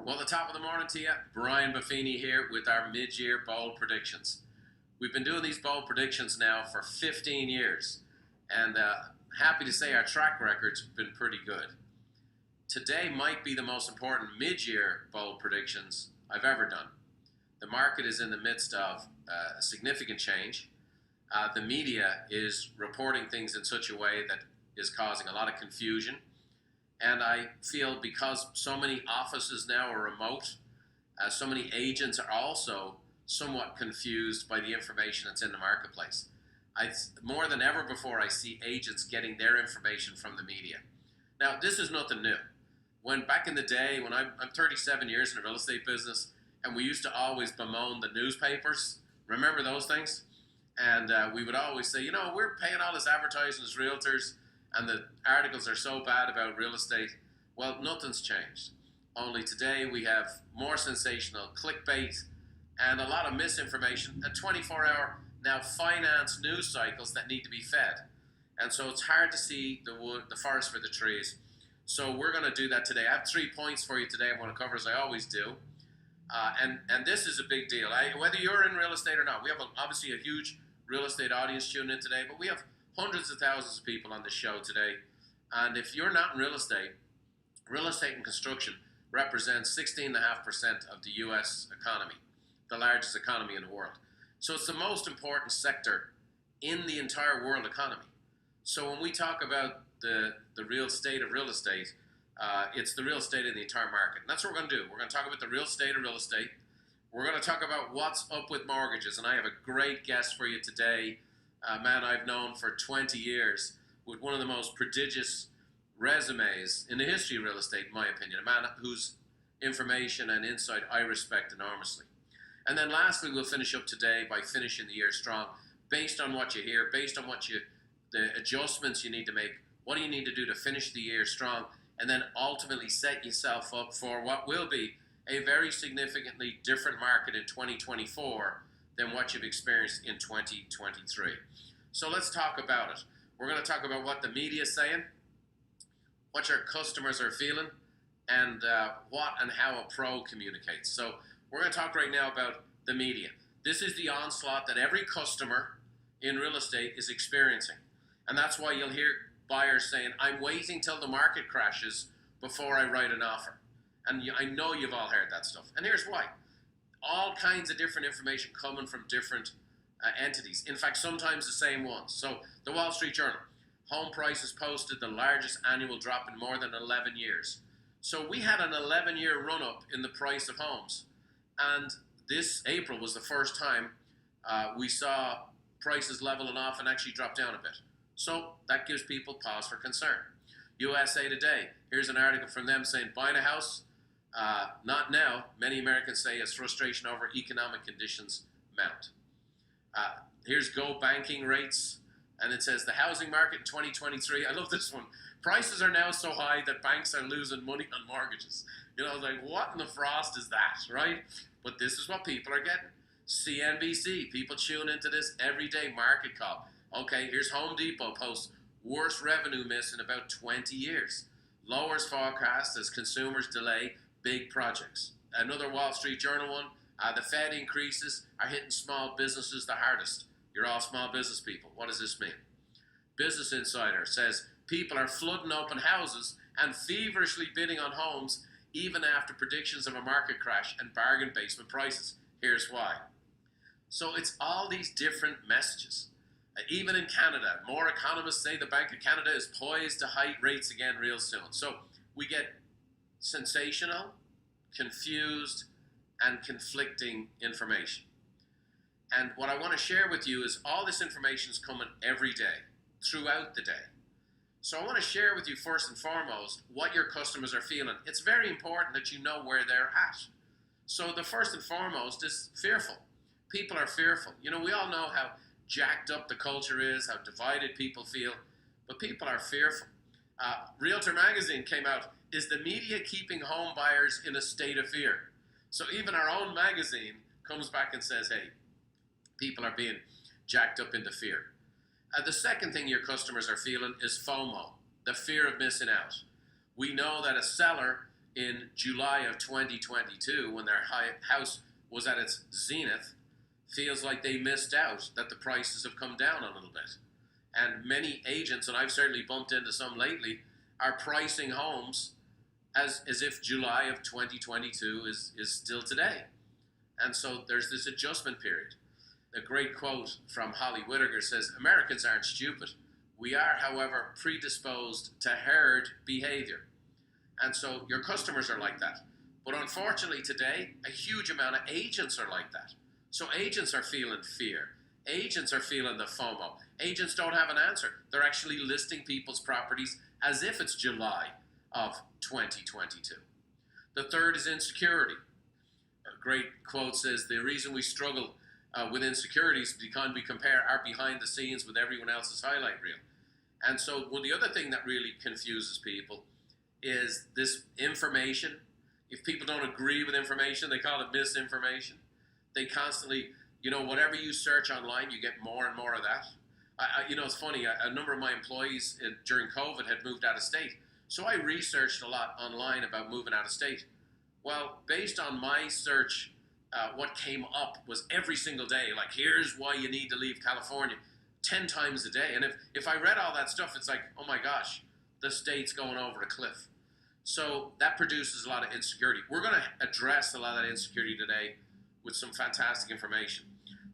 Well, the top of the morning to you, Brian Buffini here with our mid-year bold predictions. We've been doing these bold predictions now for 15 years, and happy to say our track record's been pretty good. Today might be the most important mid-year bold predictions I've ever done. The market is in the midst of a significant change. The media is reporting things in such a way that is causing a lot of confusion. And I feel because so many offices now are remote, so many agents are also somewhat confused by the information that's in the marketplace. More than ever before, I see agents getting their information from the media. Now, this is nothing new. When back in the day, when I'm 37 years in the real estate business, and we used to always bemoan the newspapers. Remember those things? And we would always say, you know, we're paying all this advertising as realtors, and the articles are so bad about real estate. Well, nothing's changed. Only today we have more sensational clickbait and a lot of misinformation and 24-hour now finance news cycles that need to be fed. And so it's hard to see the forest for the trees. So we're going to do that today. I have 3 points for you today I'm going to cover, as I always do. And this is a big deal. Whether you're in real estate or not, we have obviously a huge real estate audience tuned in today, but we have hundreds of thousands of people on this show today. And if you're not in real estate and construction represents 16.5% of the U.S. economy, the largest economy in the world. So it's the most important sector in the entire world economy. So when we talk about the real state of real estate, it's the real estate of the entire market. And that's what we're going to do. We're going to talk about the real estate of real estate. We're going to talk about what's up with mortgages. And I have a great guest for you today, a man I've known for 20 years with one of the most prodigious resumes in the history of real estate, in my opinion. A man whose information and insight I respect enormously. And then lastly, we'll finish up today by finishing the year strong, based on what you hear, based on the adjustments you need to make. What do you need to do to finish the year strong? And then ultimately set yourself up for what will be a very significantly different market in 2024 than what you've experienced in 2023. So let's talk about it. We're going to talk about what the media is saying, what your customers are feeling, and what and how a pro communicates. So we're going to talk right now about the media. This is the onslaught that every customer in real estate is experiencing. And that's why you'll hear buyers saying, I'm waiting till the market crashes before I write an offer. And I know you've all heard that stuff. And here's why. All kinds of different information coming from different entities. In fact, sometimes the same ones. So the Wall Street Journal, home prices posted the largest annual drop in more than 11 years. So we had an 11-year run-up in the price of homes. And this April was the first time we saw prices leveling off and actually drop down a bit. So that gives people pause for concern. USA Today, here's an article from them saying, buying a house, not now. Many Americans say as frustration over economic conditions mount. Here's Go banking rates, and it says the housing market in 2023. I love this one. Prices are now so high that banks are losing money on mortgages. You know, like what in the frost is that, right? But this is what people are getting. CNBC, people tune into this every day. Market call. Okay, here's Home Depot posts worst revenue miss in about 20 years. Lowers forecast as consumers delay big projects. Another Wall Street Journal one, the Fed increases are hitting small businesses the hardest. You're all small business people. What does this mean? Business Insider says people are flooding open houses and feverishly bidding on homes even after predictions of a market crash and bargain basement prices. Here's why. So it's all these different messages. Even in Canada, more economists say the Bank of Canada is poised to hike rates again real soon. So we get sensational, confused, and conflicting information. And what I want to share with you is all this information is coming every day, throughout the day. So I want to share with you first and foremost what your customers are feeling. It's very important that you know where they're at. So the first and foremost is fearful. People are fearful. You know, we all know how jacked up the culture is, how divided people feel, but people are fearful. Realtor magazine came out, is the media keeping home buyers in a state of fear? So even our own magazine comes back and says, hey, people are being jacked up into fear. The second thing your customers are feeling is FOMO, the fear of missing out. We know that a seller in July of 2022, when their house was at its zenith, feels like they missed out, that the prices have come down a little bit. And many agents, and I've certainly bumped into some lately, are pricing homes as if July of 2022 is still today. And so there's this adjustment period. A great quote from Holly Whittaker says, "Americans aren't stupid. We are, however, predisposed to herd behavior." And so your customers are like that. But unfortunately today, a huge amount of agents are like that. So agents are feeling fear. Agents are feeling the FOMO. Agents don't have an answer. They're actually listing people's properties as if it's July of 2022. The third is insecurity. A great quote says, "The reason we struggle with insecurities because we compare our behind the scenes with everyone else's highlight reel." And so, well, the other thing that really confuses people is this information. If people don't agree with information, they call it misinformation. They constantly, whatever you search online, you get more and more of that. It's funny, a number of my employees during COVID had moved out of state. So I researched a lot online about moving out of state. Well, based on my search, what came up was every single day, like, here's why you need to leave California 10 times a day. And if I read all that stuff, it's like, oh my gosh, the state's going over a cliff. So that produces a lot of insecurity. We're going to address a lot of that insecurity today with some fantastic information.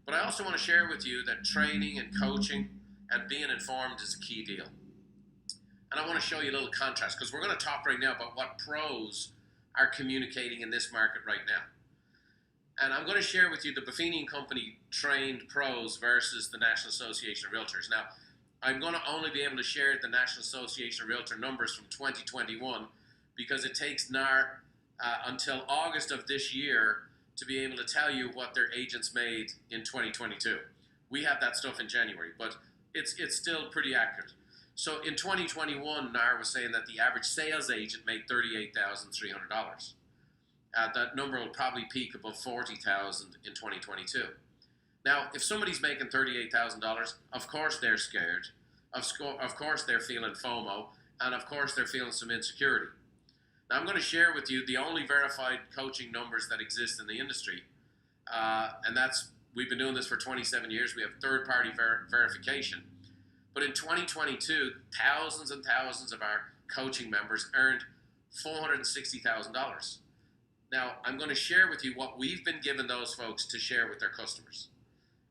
But I also want to share with you that training and coaching and being informed is a key deal. And I want to show you a little contrast, because we're going to talk right now about what pros are communicating in this market right now. And I'm going to share with you the Buffini & Company trained pros versus the National Association of Realtors. Now, I'm going to only be able to share the National Association of Realtor numbers from 2021, because it takes NAR until August of this year to be able to tell you what their agents made in 2022. We have that stuff in January, but it's still pretty accurate. So in 2021, NAR was saying that the average sales agent made $38,300. That number will probably peak above $40,000 in 2022. Now, if somebody's making $38,000, of course they're scared. Of course they're feeling FOMO, and of course they're feeling some insecurity. Now, I'm going to share with you the only verified coaching numbers that exist in the industry, and we've been doing this for 27 years. We have third-party verification. But in 2022, thousands and thousands of our coaching members earned $460,000. Now, I'm going to share with you what we've been given those folks to share with their customers.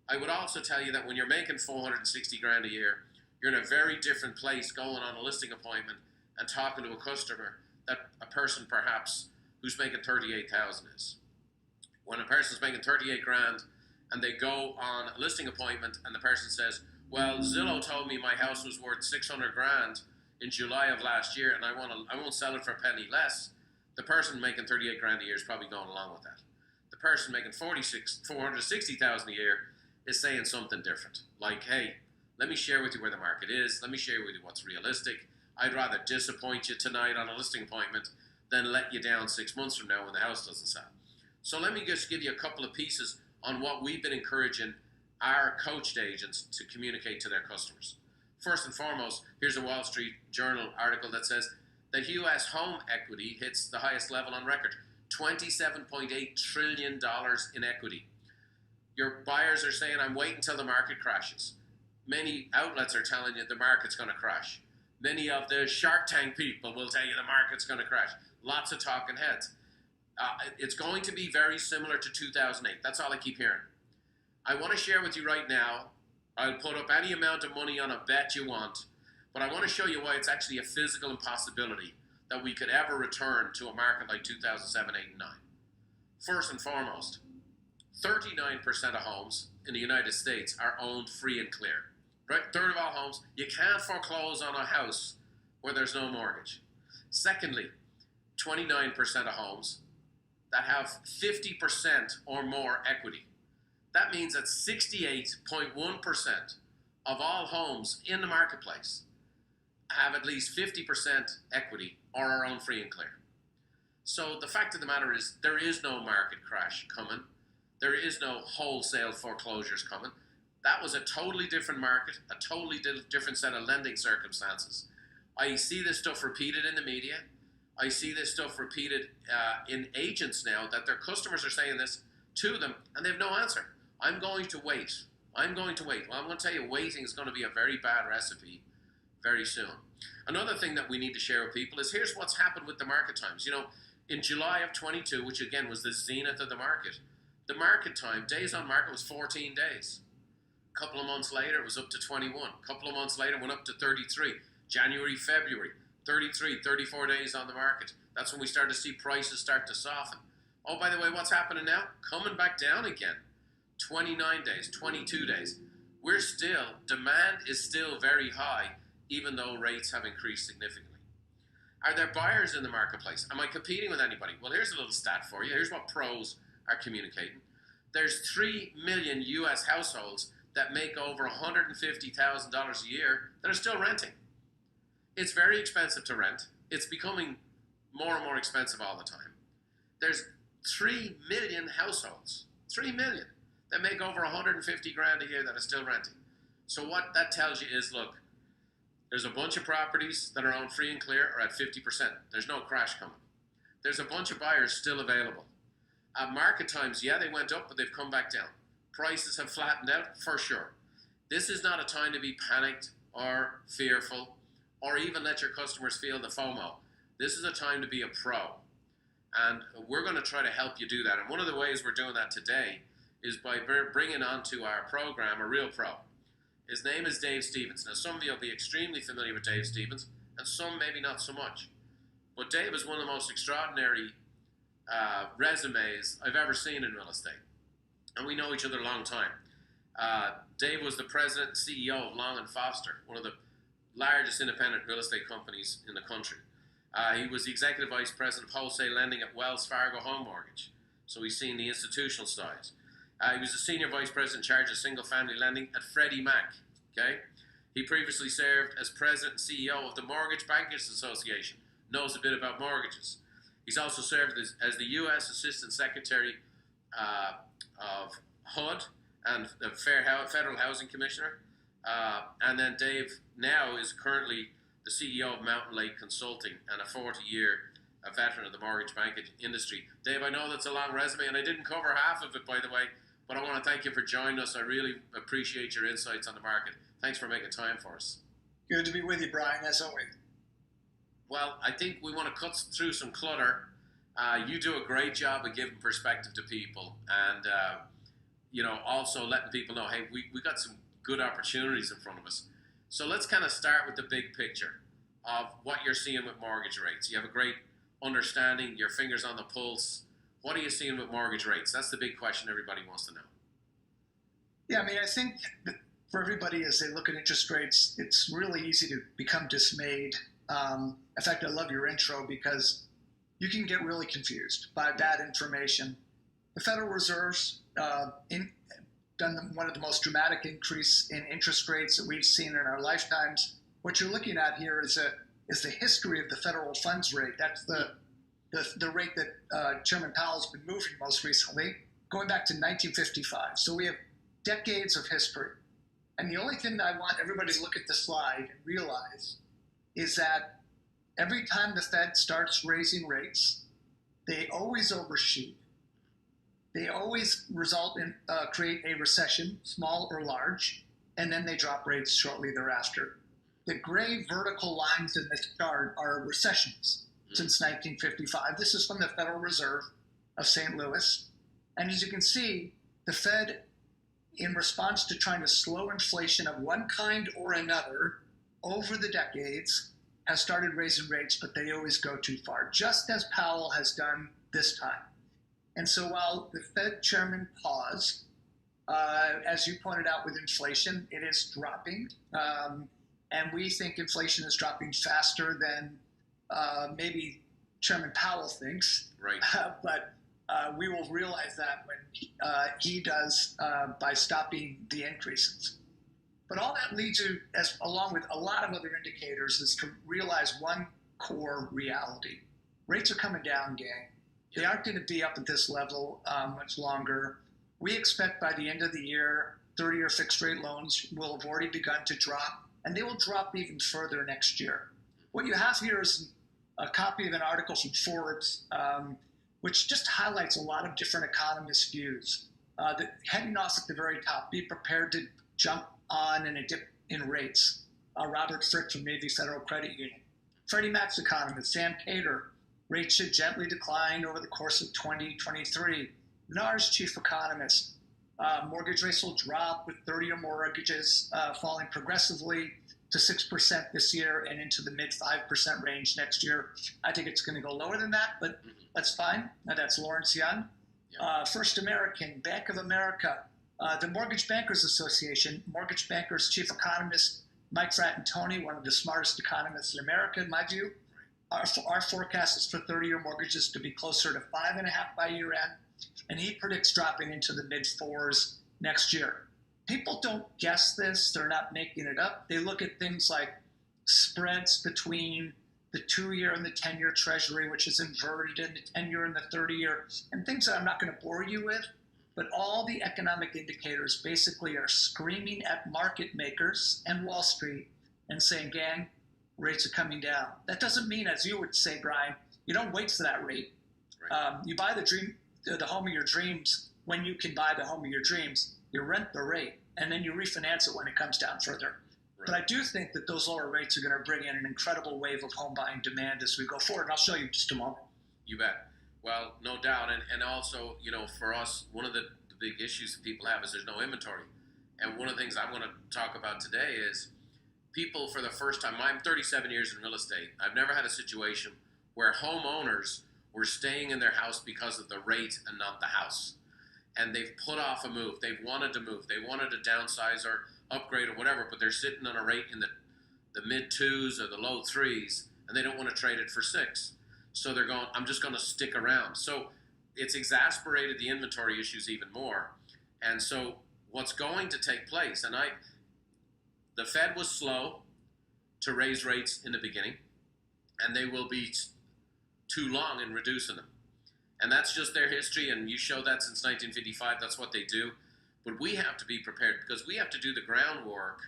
I would also tell you that when you're making $460,000 a year, you're in a very different place going on a listing appointment and talking to a customer that a person perhaps who's making $38,000 is. When a person's making $38,000 and they go on a listing appointment and the person says, "Well, Zillow told me my house was worth $600,000 in July of last year, and I won't sell it for a penny less," the person making $38,000 a year is probably going along with that. The person making $460,000 a year is saying something different, like, "Hey, let me share with you where the market is. Let me share with you what's realistic. I'd rather disappoint you tonight on a listing appointment than let you down 6 months from now when the house doesn't sell." So let me just give you a couple of pieces on what we've been encouraging our coached agents to communicate to their customers. First and foremost, here's a Wall Street Journal article that says that U.S. home equity hits the highest level on record, $27.8 trillion in equity. Your buyers are saying, "I'm waiting until the market crashes." Many outlets are telling you the market's going to crash. Many of the Shark Tank people will tell you the market's going to crash. Lots of talking heads. It's going to be very similar to 2008. That's all I keep hearing. I want to share with you right now, I'll put up any amount of money on a bet you want, but I want to show you why it's actually a physical impossibility that we could ever return to a market like 2007, 8, and 9. First and foremost, 39% of homes in the United States are owned free and clear. Right? Third of all homes, you can't foreclose on a house where there's no mortgage. Secondly, 29% of homes that have 50% or more equity. That means that 68.1% of all homes in the marketplace have at least 50% equity or are owned free and clear. So the fact of the matter is, there is no market crash coming. There is no wholesale foreclosures coming. That was a totally different market, a totally different set of lending circumstances. I see this stuff repeated in the media. I see this stuff repeated in agents now, that their customers are saying this to them and they have no answer. I'm going to wait. I'm going to wait. Well, I'm going to tell you, waiting is going to be a very bad recipe very soon. Another thing that we need to share with people is here's what's happened with the market times. You know, in July of 22, which again was the zenith of the market time, days on market was 14 days. A couple of months later, it was up to 21. A couple of months later, it went up to 33. January, February, 33, 34 days on the market. That's when we started to see prices start to soften. Oh, by the way, what's happening now? Coming back down again. 29 days, 22 days. Demand is still very high, even though rates have increased significantly. Are there buyers in the marketplace? Am I competing with anybody? Well, here's a little stat for you. Here's what pros are communicating. There's 3 million US households that make over $150,000 a year that are still renting. It's very expensive to rent. It's becoming more and more expensive all the time. There's 3 million households, 3 million, that make over 150 grand a year that are still renting. So what that tells you is, look, there's a bunch of properties that are owned free and clear or at 50%. There's no crash coming. There's a bunch of buyers still available. Market times, yeah, they went up, but they've come back down. Prices have flattened out, for sure. This is not a time to be panicked or fearful or even let your customers feel the FOMO. This is a time to be a pro. And we're going to try to help you do that. And one of the ways we're doing that today is by bringing onto our program a real pro. His name is Dave Stevens. Now, some of you will be extremely familiar with Dave Stevens, and some maybe not so much. But Dave is one of the most extraordinary resumes I've ever seen in real estate. And we know each other a long time. Dave was the president and CEO of Long & Foster, one of the largest independent real estate companies in the country. He was the executive vice president of wholesale lending at Wells Fargo Home Mortgage. So he's seen the institutional side. He was the senior vice president in charge of single-family lending at Freddie Mac. Okay, he previously served as president and CEO of the Mortgage Bankers Association. Knows a bit about mortgages. He's also served as the U.S. Assistant Secretary of HUD and the Federal Housing Commissioner. And then Dave now is currently the CEO of Mountain Lake Consulting and a 40-year veteran of the mortgage banking industry. Dave, I know that's a long resume, and I didn't cover half of it, by the way, but I want to thank you for joining us. I really appreciate your insights on the market. Thanks for making time for us. Good to be with you, Brian, as always. Well, I think we want to cut through some clutter. You do a great job of giving perspective to people and, also letting people know, hey, we got some good opportunities in front of us. So let's kind of start with the big picture of what you're seeing with mortgage rates. You have a great understanding, your fingers on the pulse. What are you seeing with mortgage rates? That's the big question everybody wants to know. Yeah, I mean, I think for everybody as they look at interest rates, it's really easy to become dismayed. In fact, I love your intro because you can get really confused by bad information. The Federal Reserve's done one of the most dramatic increase in interest rates that we've seen in our lifetimes. What you're looking at here is the history of the federal funds rate. That's the rate that Chairman Powell's been moving most recently, going back to 1955. So we have decades of history. And the only thing that I want everybody to look at the slide and realize is that every time the Fed starts raising rates, they always overshoot. They always result in create a recession, small or large, and then they drop rates shortly thereafter. The gray vertical lines in this chart are recessions since 1955. This is from the Federal Reserve of St. Louis. And as you can see, the Fed, in response to trying to slow inflation of one kind or another over the decades, has started raising rates, but they always go too far, just as Powell has done this time. And so while the Fed chairman paused, as you pointed out with inflation, it is dropping. And we think inflation is dropping faster than maybe Chairman Powell thinks. Right. But we will realize that when he does by stopping the increases. But all that leads you, along with a lot of other indicators, is to realize one core reality. Rates are coming down, gang. They aren't going to be up at this level much longer. We expect by the end of the year, 30-year fixed-rate loans will have already begun to drop, and they will drop even further next year. What you have here is a copy of an article from Forbes, which just highlights a lot of different economists' views. Heading off at the very top, be prepared to jump on in a dip in rates. Robert Frick from Navy Federal Credit Union. Freddie Mac's economist, Sam Khater, rates should gently decline over the course of 2023. NAR's chief economist, mortgage rates will drop with 30 or more mortgages falling progressively to 6% this year and into the mid 5% range next year. I think it's going to go lower than that, but that's fine. That's Lawrence Young. First American, Bank of America, the Mortgage Bankers Association, mortgage bankers chief economist Mike Frantantoni, one of the smartest economists in America, in my view. Our forecast is for 30-year mortgages to be closer to 5.5 by year end, and he predicts dropping into the mid 4s next year. People don't guess this. They're not making it up. They look at things like spreads between the 2-year and the 10-year Treasury, which is inverted, and the 10-year and the 30-year, and things that I'm not going to bore you with. But all the economic indicators basically are screaming at market makers and Wall Street and saying, gang, rates are coming down. That doesn't mean, as you would say, Brian, you don't wait for that rate. Right. You buy the home of your dreams when you can buy the home of your dreams. You rent the rate, and then you refinance it when it comes down further. Right. But I do think that those lower rates are going to bring in an incredible wave of home buying demand as we go forward. And I'll show you in just a moment. You bet. Well, no doubt. And also, for us, one of the big issues that people have is there's no inventory. And one of the things I want to talk about today is people, for the first time, I'm 37 years in real estate. I've never had a situation where homeowners were staying in their house because of the rate and not the house. And they've put off a move. They've wanted to move. They wanted to downsize or upgrade or whatever, but they're sitting on a rate in the mid 2s or the low 3s, and they don't want to trade it for 6. So they're going, I'm just going to stick around. So it's exasperated the inventory issues even more. And so what's going to take place, and the Fed was slow to raise rates in the beginning, and they will be too long in reducing them. And that's just their history, and you show that since 1955, that's what they do. But we have to be prepared because we have to do the groundwork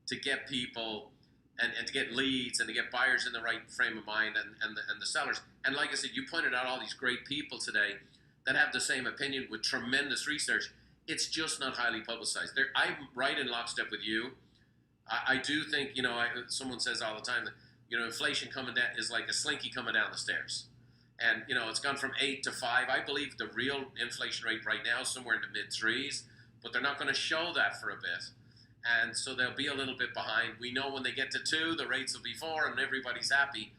to get people and to get leads and to get buyers in the right frame of mind and the sellers. And like I said, you pointed out all these great people today that have the same opinion with tremendous research. It's just not highly publicized. I'm right in lockstep with you. I do think, someone says all the time that, inflation coming down is like a slinky coming down the stairs. And, it's gone from 8 to 5. I believe the real inflation rate right now is somewhere in the mid 3s, but they're not going to show that for a bit. And so they'll be a little bit behind. We know when they get to 2, the rates will be 4 and everybody's happy.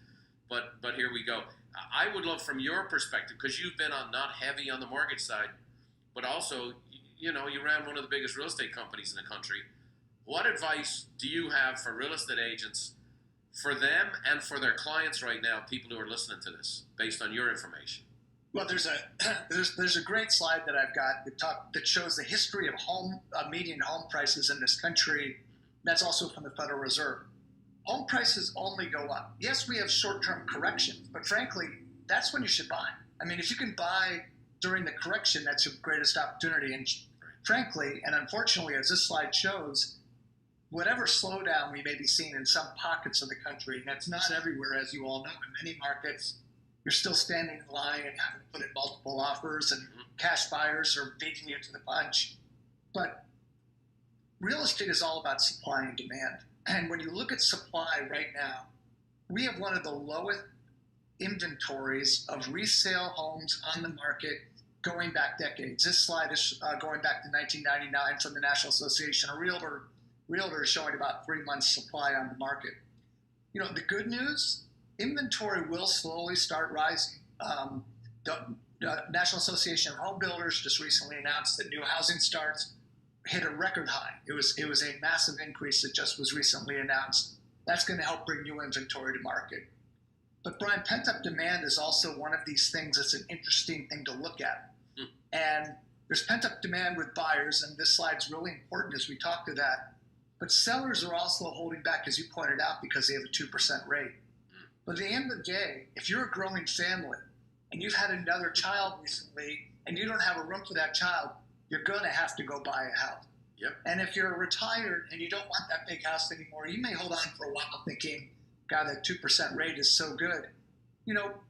But here we go. I would love from your perspective, because you've been not heavy on the mortgage side, but also, you ran one of the biggest real estate companies in the country. What advice do you have for real estate agents, for them and for their clients right now, people who are listening to this, based on your information? Well, there's a great slide that I've got that shows the history of median home prices in this country. That's also from the Federal Reserve. Home prices only go up. Yes, we have short-term corrections, but frankly, that's when you should buy. I mean, if you can buy during the correction, that's your greatest opportunity. And frankly, and unfortunately, as this slide shows, whatever slowdown we may be seeing in some pockets of the country, and that's not everywhere, as you all know, in many markets, you're still standing in line and having to put in multiple offers, and cash buyers are beating you to the punch. But real estate is all about supply and demand. And when you look at supply right now, we have one of the lowest inventories of resale homes on the market going back decades. This slide is going back to 1999 from the National Association of Realtor is showing about 3 months supply on the market. The good news, inventory will slowly start rising. The National Association of Home Builders just recently announced that new housing starts hit a record high. It was a massive increase that just was recently announced. That's going to help bring new inventory to market. But Brian, pent-up demand is also one of these things that's an interesting thing to look at. And there's pent-up demand with buyers, and this slide's really important as we talk to that. But sellers are also holding back, as you pointed out, because they have a 2% rate. But at the end of the day, if you're a growing family and you've had another child recently and you don't have a room for that child, you're going to have to go buy a house. Yep. And if you're retired and you don't want that big house anymore, you may hold on for a while thinking, God, that 2% rate is so good.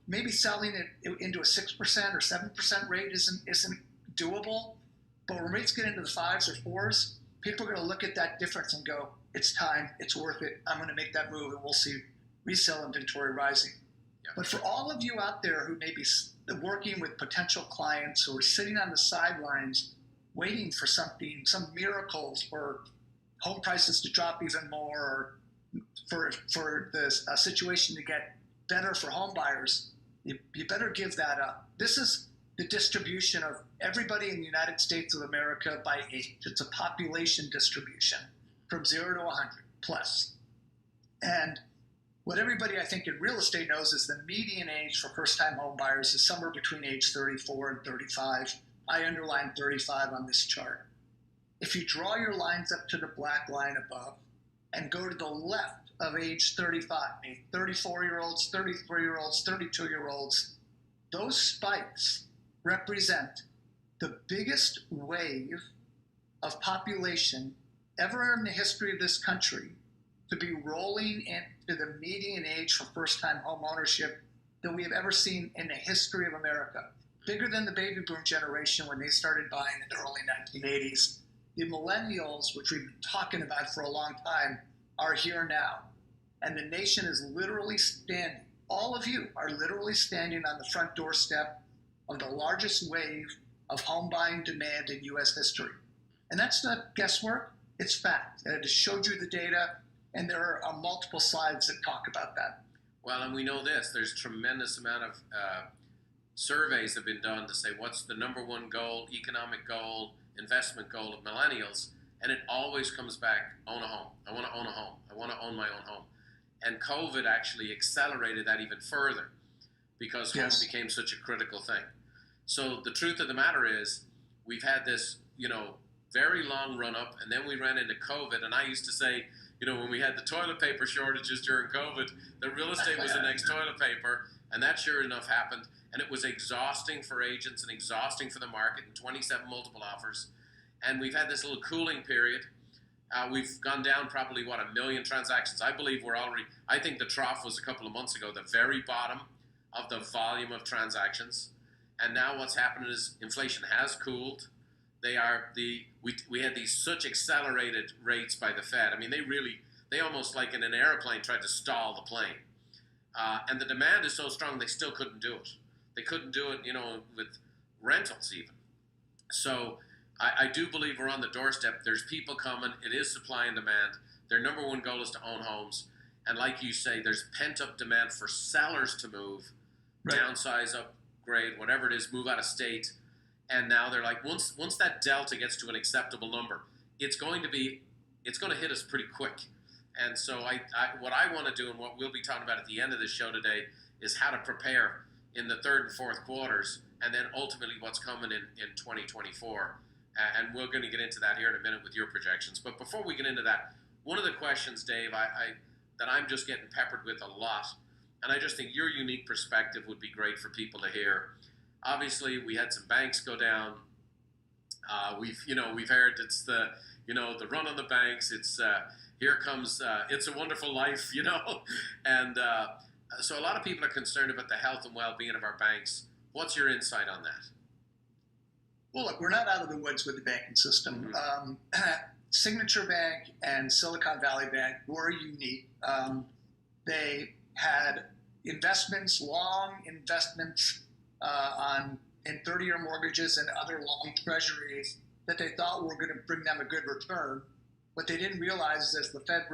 maybe selling it into a 6% or 7% rate isn't doable. But when rates get into the 5s or 4s, people are going to look at that difference and go, it's time, it's worth it. I'm going to make that move, and we'll see resale inventory rising. Yeah. But for all of you out there who may be working with potential clients who are sitting on the sidelines waiting for something, some miracles for home prices to drop even more, or for the situation to get better for home buyers, you better give that up. This is the distribution of everybody in the United States of America by age. It's a population distribution from 0 to 100 plus. And what everybody, I think, in real estate knows is the median age for first-time home buyers is somewhere between age 34 and 35. I underline 35 on this chart. If you draw your lines up to the black line above and go to the left of age 35, 34-year-olds, 33-year-olds, 32-year-olds, those spikes represent the biggest wave of population ever in the history of this country to be rolling into the median age for first-time home ownership that we have ever seen in the history of America. Bigger than the baby boom generation when they started buying in the early 1980s. The millennials, which we've been talking about for a long time, are here now. And the nation is literally standing, all of you are literally standing on the front doorstep of the largest wave of home buying demand in U.S. history. And that's not guesswork, it's fact. I just showed you the data, and there are multiple slides that talk about that. Well, and we know this, there's tremendous amount of surveys have been done to say what's the number one goal, economic goal, investment goal of millennials, and it always comes back, own a home. I want to own a home. I want to own my own home. And COVID actually accelerated that even further because home became such a critical thing. So the truth of the matter is we've had this, very long run up, and then we ran into COVID, and I used to say, when we had the toilet paper shortages during COVID, that real estate was the next toilet paper, and that sure enough happened. And it was exhausting for agents and exhausting for the market, and 27 multiple offers. And we've had this little cooling period. We've gone down probably, 1 million transactions. I believe I think the trough was a couple of months ago, the very bottom of the volume of transactions. And now what's happening is inflation has cooled. We had these such accelerated rates by the Fed. I mean, they almost like in an airplane tried to stall the plane. And the demand is so strong, they still couldn't do it. They couldn't do it, with rentals even. So I do believe we're on the doorstep. There's people coming. It is supply and demand. Their number one goal is to own homes. And like you say, there's pent-up demand for sellers to move, downsize, upgrade, whatever it is, move out of state. And now they're like, once that delta gets to an acceptable number, it's going to hit us pretty quick. And so what I want to do and what we'll be talking about at the end of this show today is how to prepare in the third and fourth quarters, and then ultimately what's coming in 2024. And we're going to get into that here in a minute with your projections. But before we get into that, one of the questions, Dave, that I'm just getting peppered with a lot, and I just think your unique perspective would be great for people to hear. Obviously, we had some banks go down. We've heard it's the run on the banks. It's here comes It's a Wonderful Life, and so a lot of people are concerned about the health and well-being of our banks. What's your insight on that? Well, look, we're not out of the woods with the banking system. Mm-hmm. Signature Bank and Silicon Valley Bank were unique. They had long investments in 30-year mortgages and other long treasuries that they thought were going to bring them a good return. What they didn't realize is as the Fed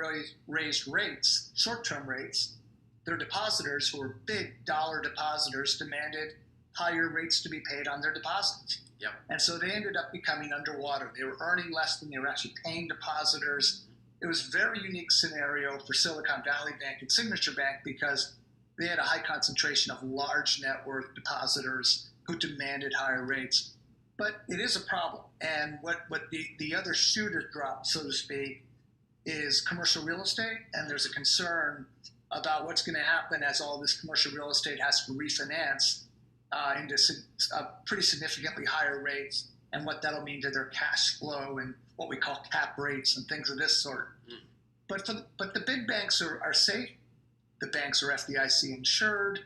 raised rates, short-term rates, their depositors, who were big dollar depositors, demanded higher rates to be paid on their deposits. Yep. And so they ended up becoming underwater. They were earning less than they were actually paying depositors. It was a very unique scenario for Silicon Valley Bank and Signature Bank because they had a high concentration of large net worth depositors who demanded higher rates. But it is a problem. And what the other shoe to drop, so to speak, is commercial real estate. And there's a concern about what's going to happen as all this commercial real estate has to refinance into pretty significantly higher rates, and what that'll mean to their cash flow and what we call cap rates and things of this sort. Mm. But the big banks are safe. The banks are FDIC insured.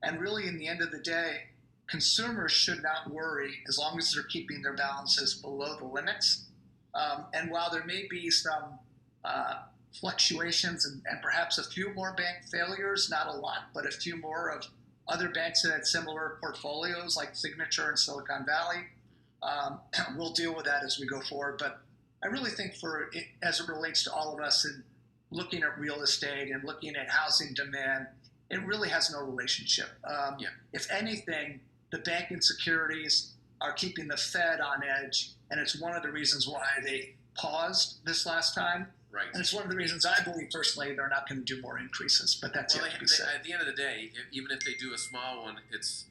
And really, in the end of the day, consumers should not worry as long as they're keeping their balances below the limits. And while there may be some fluctuations and perhaps a few more bank failures, not a lot, but a few more of other banks that had similar portfolios like Signature and Silicon Valley, we'll deal with that as we go forward. But I really think as it relates to all of us in looking at real estate and looking at housing demand, it really has no relationship. If anything, the banking securities are keeping the Fed on edge, and it's one of the reasons why they paused this last time. Right. And it's one of the reasons I believe personally they're not going to do more increases, but that's yet to be said. At the end of the day, even if they do a small one, it's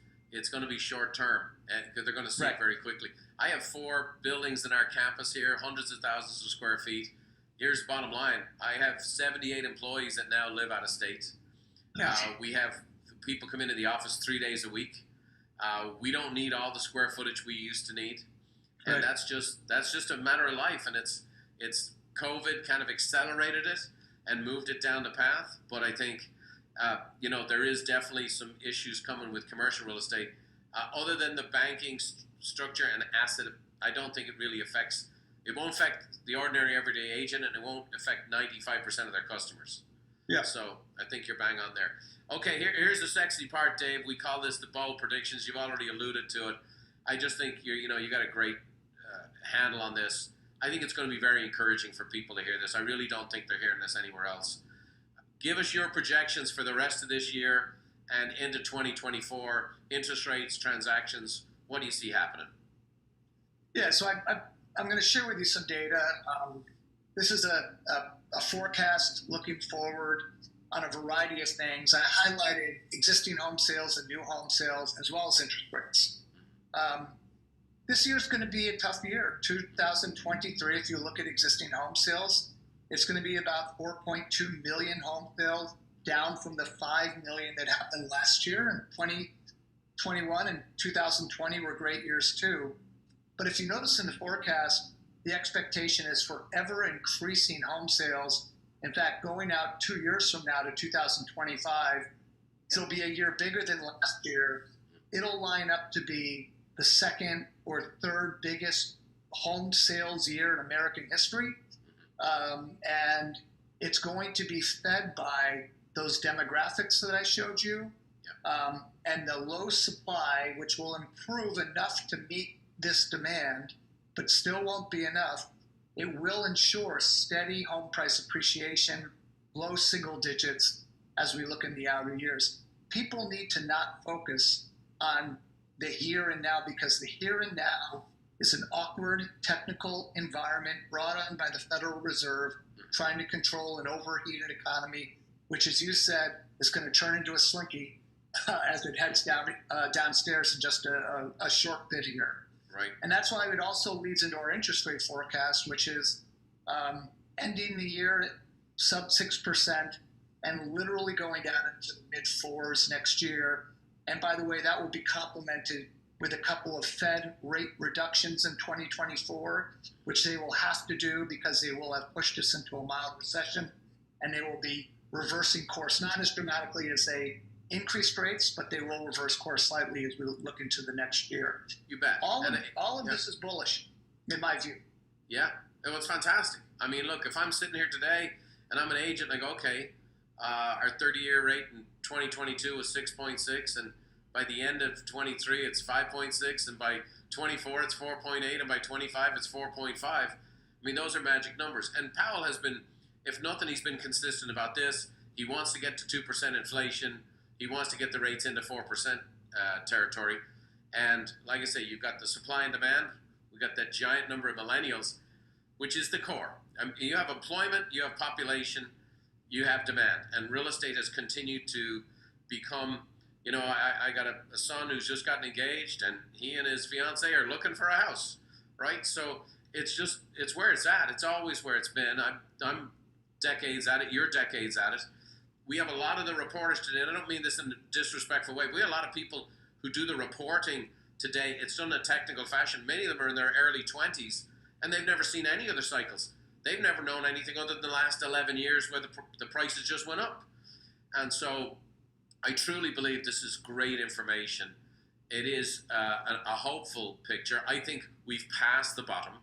going to be short term, because they're going to see it very quickly. I have 4 buildings in our campus here, hundreds of thousands of square feet. Here's the bottom line. I have 78 employees that now live out of state. We have people come into the office 3 days a week. We don't need all the square footage we used to need. And that's just a matter of life. And it's COVID kind of accelerated it and moved it down the path. But I think, there is definitely some issues coming with commercial real estate. Other than the banking structure and asset, I don't think it really affects. It won't affect the ordinary everyday agent, and it won't affect 95% of their customers. Yeah. So I think you're bang on there. Okay, here's the sexy part, Dave. We call this the bold predictions. You've already alluded to it. I just think you got a great handle on this. I think it's going to be very encouraging for people to hear this. I really don't think they're hearing this anywhere else. Give us your projections for the rest of this year and into 2024. Interest rates, transactions. What do you see happening? Yeah, so I'm going to share with you some data. This is a forecast looking forward on a variety of things. I highlighted existing home sales and new home sales, as well as interest rates. This year is going to be a tough year. 2023, if you look at existing home sales, it's going to be about 4.2 million home sales, down from the 5 million that happened last year. And 2021 and 2020 were great years too. But if you notice in the forecast, the expectation is for ever increasing home sales. In fact, going out 2 years from now to 2025, it'll be a year bigger than last year. It'll line up to be the second or third biggest home sales year in American history. And it's going to be fed by those demographics that I showed you, and the low supply, which will improve enough to meet this demand, but still won't be enough. It will ensure steady home price appreciation, low single digits as we look in the outer years. People need to not focus on the here and now, because the here and now is an awkward technical environment brought on by the Federal Reserve trying to control an overheated economy, which, as you said, is going to turn into a slinky as it heads downstairs in just a short bit here. Right. And that's why it also leads into our interest rate forecast, which is ending the year at sub 6% and literally going down into the mid 4s next year. And by the way, that will be complemented with a couple of Fed rate reductions in 2024, which they will have to do because they will have pushed us into a mild recession, and they will be reversing course, not as dramatically as they increased rates, but they will reverse course slightly as we look into the next year. You bet. All of this is bullish, in my view. Yeah, it was fantastic. I mean, look, if I'm sitting here today and I'm an agent, I go, okay, our 30-year rate in 2022 was 6.6, and by the end of 23, it's 5.6, and by 24, it's 4.8, and by 25, it's 4.5. I mean, those are magic numbers. And Powell has been, if nothing, he's been consistent about this. He wants to get to 2% inflation. He wants to get the rates into 4% territory. And like I say, you've got the supply and demand. We've got that giant number of millennials, which is the core. I mean, you have employment, you have population, you have demand. And real estate has continued to become, I got a son who's just gotten engaged, and he and his fiance are looking for a house, right? So it's where it's at. It's always where it's been. I'm decades at it. You're decades at it. We have a lot of the reporters today, and I don't mean this in a disrespectful way, but we have a lot of people who do the reporting today. It's done in a technical fashion. Many of them are in their early 20s, and they've never seen any other cycles. They've never known anything other than the last 11 years where the prices just went up. And so I truly believe this is great information. It is a hopeful picture. I think we've passed the bottom.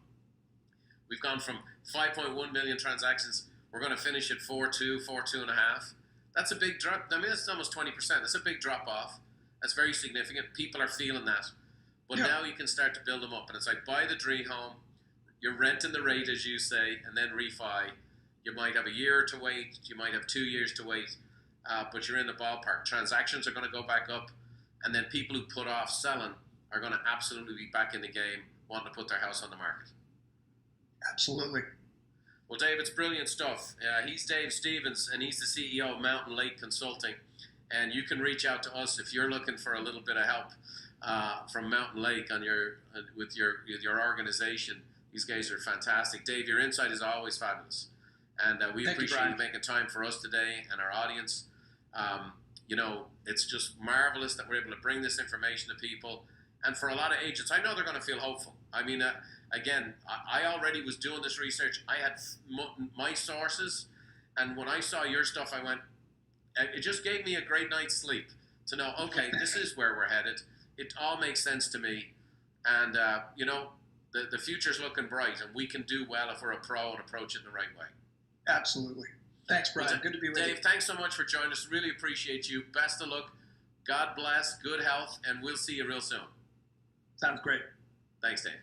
We've gone from 5.1 million transactions. We're going to finish at 4.2, 4.5. That's a big drop. I mean, that's almost 20%. That's a big drop off. That's very significant. People are feeling that. But now you can start to build them up. And it's like, buy the dream home. You're renting the rate, as you say, and then refi. You might have a year to wait. You might have 2 years to wait. But you're in the ballpark. Transactions are going to go back up. And then people who put off selling are going to absolutely be back in the game, wanting to put their house on the market. Absolutely. Well, Dave, it's brilliant stuff. He's Dave Stevens, and he's the CEO of Mountain Lake Consulting. And you can reach out to us if you're looking for a little bit of help from Mountain Lake on with your organization. These guys are fantastic. Dave, your insight is always fabulous. And we appreciate you making time for us today and our audience. It's just marvelous that we're able to bring this information to people. And for a lot of agents, I know they're going to feel hopeful. I mean, again, I already was doing this research. I had my sources. And when I saw your stuff, I went, it just gave me a great night's sleep to know, okay, this is where we're headed. It all makes sense to me. And, the future's looking bright, and we can do well if we're a pro and approach it the right way. Absolutely. Thanks, Brian. Well, good to be with you. Dave, thanks so much for joining us. Really appreciate you. Best of luck. God bless. Good health, and we'll see you real soon. Sounds great. Thanks, Dave.